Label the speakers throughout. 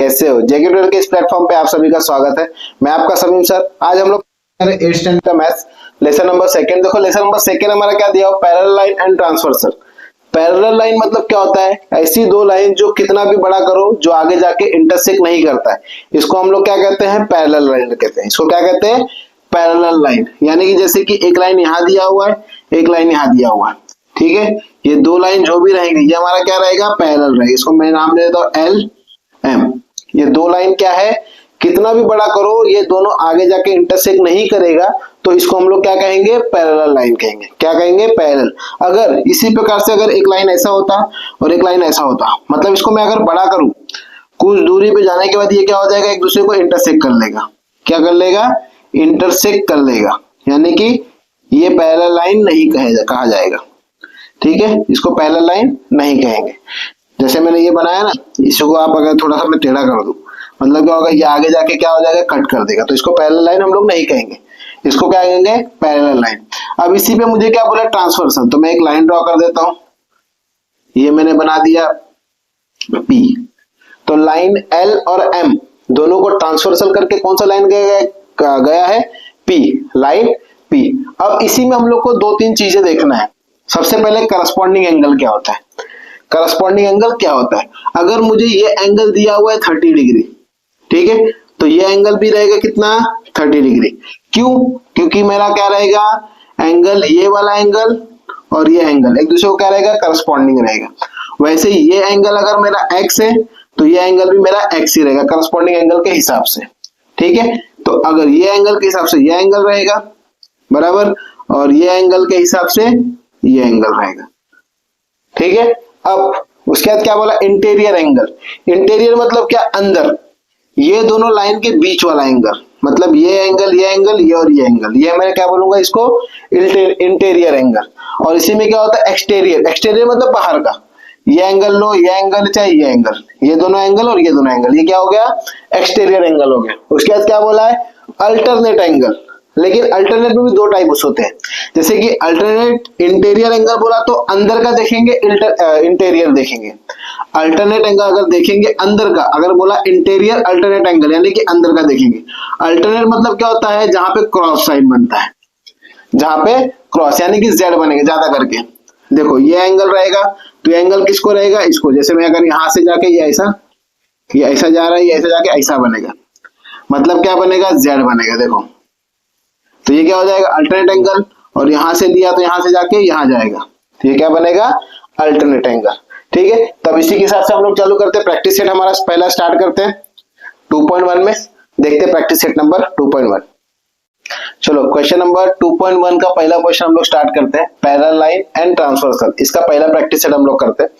Speaker 1: कैसे हो? जेके ट्यूटर के इस प्लेटफॉर्म पे आप सभी का स्वागत है। मैं आपका समीम सर। आज हम लोग 8th स्टैंडर्ड का मैथ्स लेसन नंबर सेकंड। देखो लेसन नंबर सेकंड हमारा क्या दिया हो, parallel line and transversal. Parallel line मतलब क्या होता है, ऐसी दो लाइन जो कितना भी बड़ा करो जो आगे जाके इंटरसेक्ट नहीं करता है, इसको हम लोग क्या कहते हैं, पैरेलल लाइन कहते हैं। इसको क्या कहते हैं, पैरेलल लाइन। यानी कि जैसे कि एक लाइन यहाँ दिया हुआ है, एक लाइन यहाँ दिया हुआ है, ठीक है। ये दो लाइन जो भी रहेंगे ये हमारा क्या रहेगा, पैरेलल रहेगा। इसको मैं नाम दे देता हूँ एल एम। ये दो लाइन क्या है, कितना भी बड़ा करो ये दोनों आगे जाके इंटरसेक्ट नहीं करेगा, तो इसको हम लोग क्या कहेंगे, पैरेलल लाइन कहेंगे। क्या कहेंगे, पैरेलल। अगर इसी प्रकार से अगर एक लाइन ऐसा होता और एक लाइन ऐसा होता, मतलब इसको मैं अगर बड़ा करूं, कुछ दूरी पे जाने के बाद ये क्या हो जाएगा, एक दूसरे को इंटरसेक्ट कर लेगा। क्या कर लेगा, इंटरसेक्ट कर लेगा। यानी कि ये पैरेलल लाइन नहीं कहा जाएगा, ठीक है। इसको पैरेलल लाइन नहीं कहेंगे। जैसे मैंने ये बनाया ना, इसको आप अगर थोड़ा सा मैं टेढ़ा कर दूं, मतलब क्या होगा, ये आगे जाके क्या हो जाएगा, कट कर देगा। तो इसको पैरेलल लाइन हम लोग नहीं कहेंगे, इसको क्या कहेंगे, पैरेलल लाइन। अब इसी पे मुझे क्या बोला, ट्रांसवर्सल। तो मैं एक लाइन ड्रॉ कर देता हूं, ये मैंने बना दिया P। तो लाइन L और M दोनों को ट्रांसवर्सल करके कौन सा लाइन गया है, P, लाइन P। अब इसी में हम लोग को दो तीन चीजें देखना है। सबसे पहले करस्पॉन्डिंग एंगल क्या होता है। करस्पॉन्डिंग एंगल क्या होता है, अगर मुझे ये एंगल दिया हुआ है 30 डिग्री, ठीक है, तो ये एंगल भी रहेगा कितना, 30 डिग्री। क्यों, क्योंकि मेरा क्या रहेगा, एंगल, ये वाला एंगल और ये एंगल एक दूसरे को क्या रहेगा, करस्पॉन्डिंग रहेगा। वैसे ही ये एंगल अगर मेरा x है तो ये एंगल भी मेरा x ही रहेगा, करस्पॉन्डिंग एंगल के हिसाब से, ठीक है। तो अगर ये एंगल के हिसाब से ये एंगल रहेगा बराबर, और ये एंगल के हिसाब से ये एंगल रहेगा, ठीक है। अब उसके बाद क्या बोला, इंटीरियर एंगल। इंटीरियर मतलब क्या, अंदर, ये दोनों लाइन के बीच वाला एंगल, मतलब ये एंगल, ये एंगल, ये और ये एंगल, ये मैं क्या बोलूंगा, इसको इंटीरियर एंगल। और इसी में क्या होता है, एक्सटीरियर। एक्सटीरियर मतलब बाहर का, ये एंगल लो, ये एंगल चाहे ये एंगल, ये दोनों एंगल और ये दोनों एंगल, ये क्या हो गया, एक्सटीरियर एंगल हो गया। उसके बाद क्या बोला है, अल्टरनेट एंगल। लेकिन अल्टरनेट में भी दो टाइप्स होते हैं। जैसे कि अल्टरनेट इंटीरियर एंगल बोला तो अंदर का देखेंगे, इंटीरियर देखेंगे। अल्टरनेट एंगल अगर देखेंगे अंदर का, अगर बोला इंटीरियर अल्टरनेट एंगल यानी कि अंदर का देखेंगे। अल्टरनेट मतलब क्या होता है, जहां पे क्रॉस साइन बनता है, जहां पे क्रॉस यानी कि जेड बनेगा ज्यादा करके। देखो ये एंगल रहेगा, तो एंगल किसको रहेगा, इसको। जैसे मैं अगर यहां से जाके ये ऐसा जा रहा है, ये ऐसा जाके ऐसा बनेगा, मतलब क्या बनेगा, जेड बनेगा। देखो तो ये क्या हो जाएगा, अल्टरनेट एंगल। और यहां से लिया तो यहां से जाके यहां जाएगा, तो ये क्या बनेगा, अल्टरनेट एंगल, ठीक है। तब इसी के हिसाब से हम लोग चालू करते हैं। प्रैक्टिस सेट हमारा पहला स्टार्ट करते हैं 2.1 में। देखते हैं प्रैक्टिस सेट नंबर 2.1। चलो क्वेश्चन नंबर 2.1 का पहला क्वेश्चन हम लोग स्टार्ट करते हैं, पैरेलल लाइन एंड ट्रांसवर्सल। इसका पहला प्रैक्टिस सेट हम लोग करते हैं।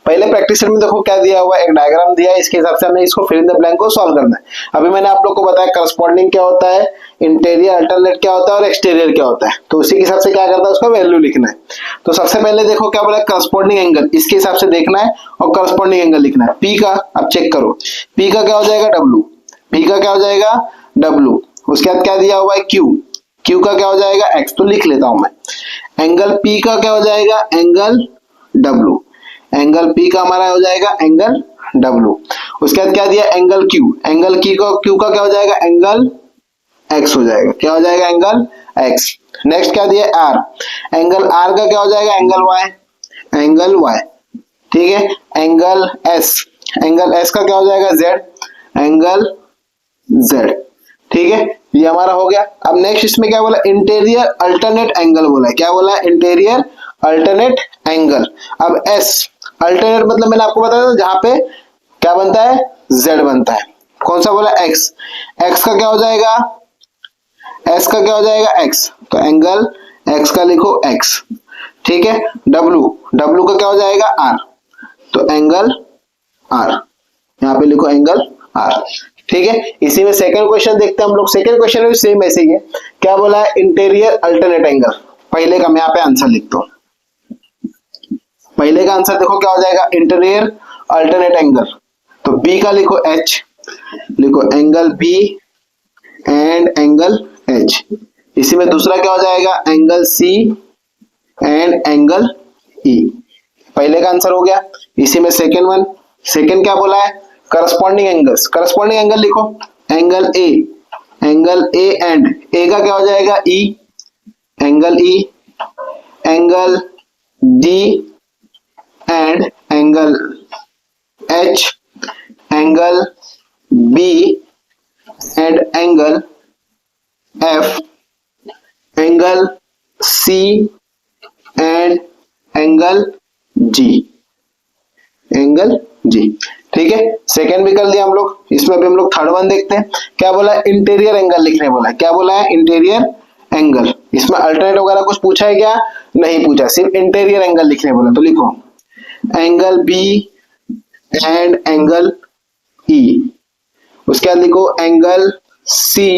Speaker 1: पहले प्रैक्टिस सेट में देखो क्या दिया हुआ है, एक डायग्राम दिया है, इसके हिसाब से हमें इसको फिल इन द ब्लैंक को सॉल्व करना है। अभी मैंने आप लोग को बताया करस्पॉन्डिंग क्या होता है, इंटीरियर अल्टरनेट क्या होता है और एक्सटीरियर क्या होता है। तो उसी के हिसाब से क्या करता है, उसका वैल्यू लिखना है। तो सबसे पहले देखो क्या बोला, करस्पॉन्डिंग एंगल, इसके हिसाब से देखना है और करस्पॉन्डिंग एंगल लिखना है। पी का अब चेक करो, पी का क्या हो जाएगा, डब्ल्यू। पी का क्या हो जाएगा, डब्ल्यू। उसके बाद क्या दिया हुआ है, क्यू। क्यू का क्या हो जाएगा, एक्स। तो लिख लेता हूं मैं। एंगल पी का क्या हो जाएगा, एंगल डब्ल्यू। एंगल पी का हमारा हो जाएगा एंगल डब्ल्यू। उसके बाद क्या दिया, एंगल क्यू। एंगल क्यू का क्या हो जाएगा, एंगल एक्स हो जाएगा। क्या हो जाएगा, एंगल एक्स। नेक्स्ट क्या दिया, आर। एंगल आर का क्या हो जाएगा, एंगल वाई। एंगल वाई, ठीक है। Angle S. एंगल एस का क्या हो जाएगा, जेड। एंगल जेड, ठीक है। ये हमारा हो गया। अब नेक्स्ट इसमें क्या बोला, इंटीरियर अल्टरनेट एंगल बोला है। क्या बोला, इंटीरियर अल्टरनेट एंगल। अब एस, अल्टरनेट मतलब मैंने आपको बताया था जहां पे क्या बनता है, जेड बनता है। कौन सा बोला, एक्स। एक्स का क्या हो जाएगा, एस का क्या हो जाएगा, एक्स। तो एंगल एक्स का लिखो एक्स, ठीक है। डब्ल्यू, डब्ल्यू का क्या हो जाएगा, आर। तो एंगल आर, यहाँ पे लिखो एंगल आर, ठीक है। इसी में सेकंड क्वेश्चन देखते हैं हम लोग। सेकंड क्वेश्चन में सेम ऐसे ही है। क्या बोला है, इंटीरियर अल्टरनेट एंगल। पहले का मैं यहाँ पे आंसर लिखता हूं। पहले का आंसर देखो क्या हो जाएगा, इंटीरियर अल्टरनेट एंगल। तो बी का लिखो एच, लिखो angle B and angle H. इसी में दूसरा क्या हो जाएगा, angle C and angle E. पहले का आंसर हो गया। इसी में सेकंड वन, सेकंड क्या बोला है, करस्पॉन्डिंग एंगल्स, करस्पॉन्डिंग एंगल लिखो, एंगल ए एंड ए का क्या हो जाएगा E, angle E, angle D and angle H, angle B and angle F, angle C and angle G, angle G. ठीक है, सेकेंड भी कर दिया हम लोग, इसमें भी हम लोग थर्ड वन देखते हैं। क्या बोला है, इंटीरियर एंगल लिखने बोला है, क्या बोला है, इंटीरियर एंगल। इसमें अल्टरनेट वगैरह कुछ पूछा है क्या, नहीं पूछा, सिर्फ इंटीरियर एंगल लिखने बोला। तो लिखो angle B and angle E, उसके बाद लिखो angle C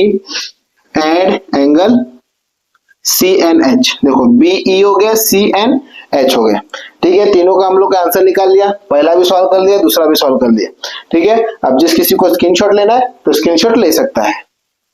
Speaker 1: and angle C N H. देखो बी ई हो गया, सी एन एच हो गया। ठीक है, तीनों का हम लोग का आंसर निकाल लिया, पहला भी सॉल्व कर लिया, दूसरा भी सॉल्व कर लिया। ठीक है, अब जिस किसी को स्क्रीनशॉट लेना है तो स्क्रीनशॉट ले सकता है।